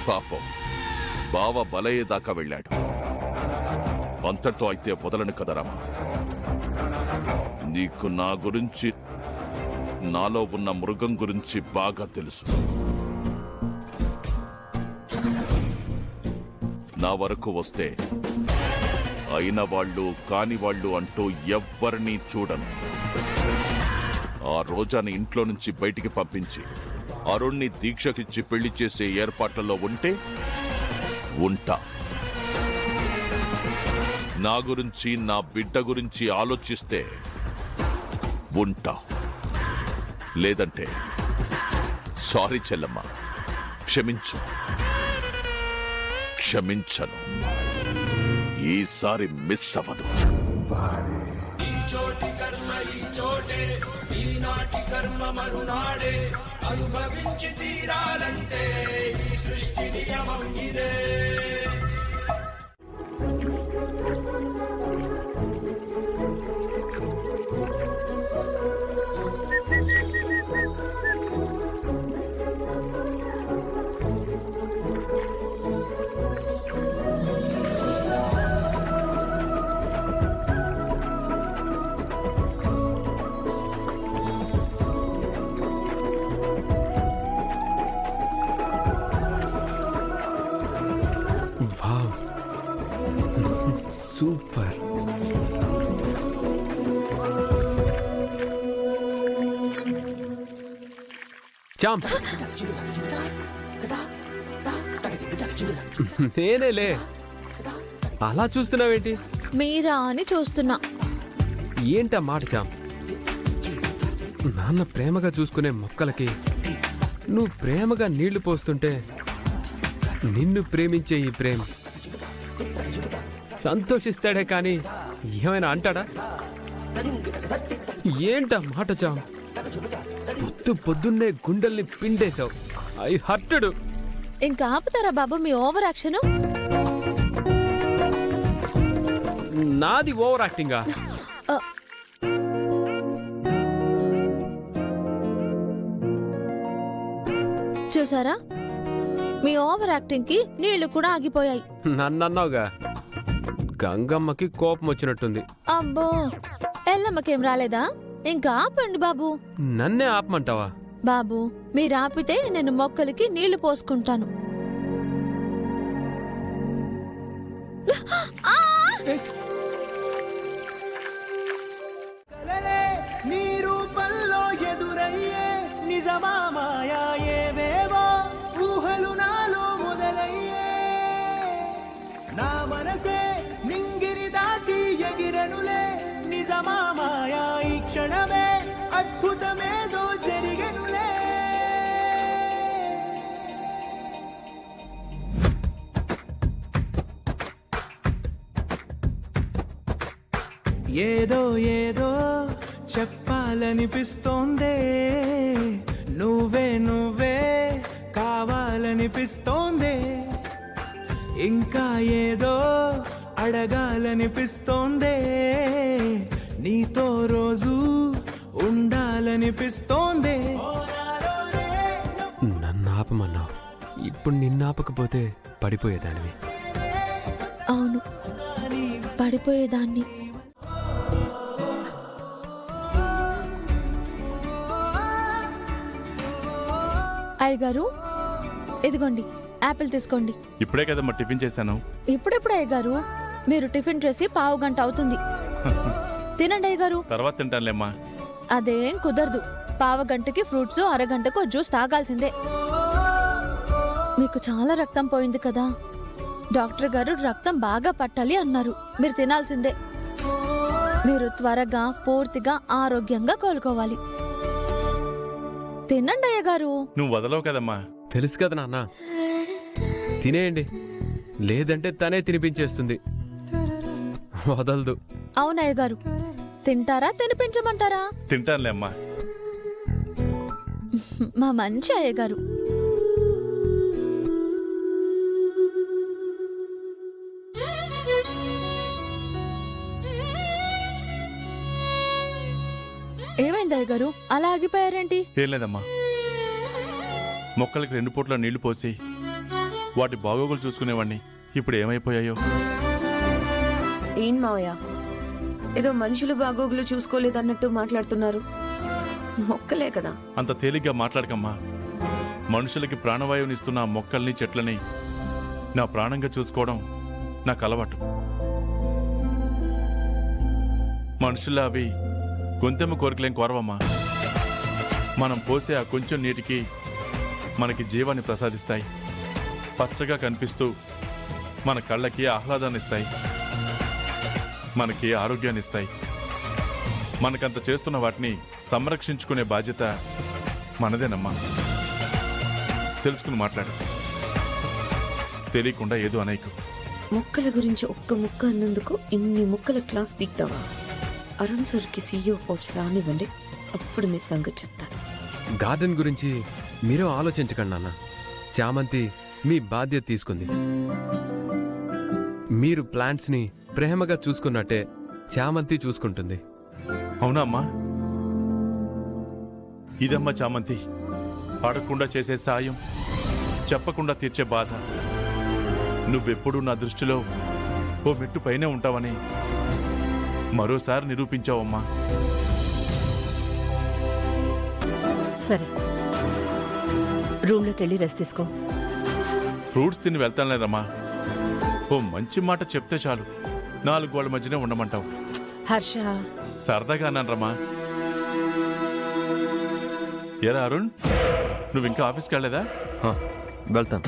పాపం బావ బలయ్యేదాకా వెళ్ళాడు. అంతటితో అయితే వదలను కదరామా. నీకు నా గురించి, నాలో ఉన్న మృగం గురించి బాగా తెలుసు. నా వరకు వస్తే అయిన వాళ్ళు కాని వాళ్ళు అంటూ ఎవ్వరినీ చూడను. ఆ రోజాని ఇంట్లో నుంచి బయటికి పంపించి అరుణ్ణి దీక్షకిచ్చి పెళ్లి చేసే ఏర్పాట్లలో ఉంటే ఉంటా. నా గురించి, నా బిడ్డ గురించి ఆలోచిస్తే ఉంటా. లేదంటే సారీ చెల్లమ్మ, క్షమించు. క్షమించను. ఈసారి మిస్ అవ్వదు. ఈ చోటి కర్మ ఈ చోటే, ఈనాటి కర్మ మరునాడే. అనుభవించి తీరాలంటే ఈ సృష్టి నియమం ఇదే. సూపర్. చాంప్, నేనేలే. అలా చూస్తున్నావేంటి? మీరా అని చూస్తున్నా. ఏంటా మాట చాంప్? నాన్న ప్రేమగా చూసుకునే మొక్కలకి నువ్వు ప్రేమగా నీళ్లు పోస్తుంటే నిన్ను ప్రేమించే ఈ ప్రేమ సంతోషిస్తాడే కానీ ఏమైనా అంటాడా? ఏంటా మాట చాం? పొద్దున్నే గుండెల్ని పిండేశావు. I hurted. ఇంకా ఆపుతారా బాబు మీ ఓవర్ యాక్షన్? నాది ఓవర్ యాక్టింగా? చూసారా, మీ ఓవర్ యాక్టింగ్ కి నీళ్లు కూడా ఆగిపోయాయి. నన్నన్నావుగా, గంగమ్మకి కోపం వచ్చినట్టుంది. అబ్బో, ఎల్లమ్మకేం రాలేదా? ఇంకా ఆపండి బాబు. నన్నే ఆపమంటావా? బాబు, మీరు ఆపితే నేను మొక్కలకి నీళ్లు పోసుకుంటాను. నీ రూపంలో ఎదురయ్యే నిజమా మాయా ఏవేవో ఊహలు నాలో మొదలయ్యే. నా మనసే నింగిరి దాటి ఎగిరనులే. నిజమా మాయా ఈ క్షణమే అద్భుతమేదో జరిగనులే. ఏదో ఏదో చెప్పాలనిపిస్తోందే. నువ్వే నువ్వే కావాలనిపిస్తోందే. ఇంకా ఏదో అడగాలనిపిస్తోందే. నీతో రోజు ఉండాలనిపిస్తోందే. నన్ను ఆపమన్నావు, ఇప్పుడు నిన్నాపకపోతే పడిపోయేదానివి. అవును, పడిపోయేదాన్ని. అయ్యగారు, ఇదిగోండి యాపిల్ తీసుకోండి. ఇప్పుడే కదమ్మా టిఫిన్ చేశాను. ఇప్పుడెప్పుడు అయ్యగారు? మీరు టిఫిన్ చేసి పావు గంట అవుతుంది. తినండి అయ్యగారు. తర్వాత తింటానులేమ్మా. అదేం కుదరదు. పావు గంటకి ఫ్రూట్స్, అరగంటకు జ్యూస్ తాగాల్సిందే. మీకు చాలా రక్తం పోయింది కదా, డాక్టర్ గారు రక్తం బాగా పట్టాలి అన్నారు. మీరు తినాల్సిందే. మీరు త్వరగా పూర్తిగా ఆరోగ్యంగా కోలుకోవాలి. తినండి అయ్యగారు. నువ్వు వదలవు కదమ్మా. తెలుసు కదా నాన్న, తినేయండి. లేదంటే తనే తినిపించేస్తుంది, వదలదు. అవునయ్య గారు, తింటారా తినిపించమంటారా? తింటానులేమ్మా. మా మంచి అయ్య గారు. ఏమైంది అయ్య గారు, అలా ఆగిపోయారేంటి? ఏం లేదమ్మా, మొక్కలకి 2 పూట్ల నీళ్లు పోసి వాటి బాగోగులు చూసుకునేవాడిని. ఇప్పుడు ఏమైపోయాయో. ఏం మావయ్య, ఏదో మనుషులు బాగోగులు చూసుకోలేదన్నట్టు మాట్లాడుతున్నారు. మొక్కలే కదా. అంత తేలిగ్గా మాట్లాడకమ్మా. మనుషులకి ప్రాణవాయువునిస్తున్న ఆ మొక్కల్ని చెట్లని నా ప్రాణంగా చూసుకోవడం నాకు అలవాటు. మనుషుల్లా అవి గొంతెమ్మ కోరికలేం కోరవమ్మా. మనం పోసే ఆ కొంచెం నీటికి మనకి జీవాన్ని ప్రసాదిస్తాయి. పచ్చగా కనిపిస్తూ మన కళ్ళకి ఆహ్లాదాన్ని ఇస్తాయి, మనకి ఆరోగ్యాన్ని ఇస్తాయి. మనకంత చేస్తున్న వాటిని సంరక్షించుకునే బాధ్యత మనదేనమ్మా. తెలుసుకుని మాట్లాడు. తెలియకుండా ఏదో అనేకు. మొక్కల గురించి ఒక్క ముక్క అన్నందుకు ఇన్ని ముక్కల క్లాస్ పీక్తావా? అరుణ్ సార్కి సీఈఓ పోస్ట్ రానివ్వండి, అప్పుడు మీ సంగతి చెప్తాను. గార్డెన్ గురించి మీరు ఆలోచించకండి నాన్న. చామంతి మీ బాధ్యత తీసుకుంది. మీరు ప్లాంట్స్ ని ప్రేమగా చూసుకున్నట్టే చామంతి చూసుకుంటుంది. అవునా అమ్మా? ఇదమ్మా చామంతి. అడగకుండా చేసే సాయం, చెప్పకుండా తీర్చే బాధ. నువ్వెప్పుడు నా దృష్టిలో ఓ మెట్టు పైనే ఉంటావని మరోసారి నిరూపించావమ్మా. సరే, రూమ్లోకి వెళ్ళి రెస్ట్ తీసుకో. ఫ్రూట్స్ తిని వెళ్తానులేదమ్మా. ఓ మంచి మాట చెప్తే చాలు 4 గోళ్ల మధ్యనే ఉండమంటావు. హర్ష, సరదాగా అన్నాను రమ్మా. ఎరా అరుణ్, నువ్వు ఇంకా ఆఫీస్కి వెళ్ళలేదా? వెళ్తాను.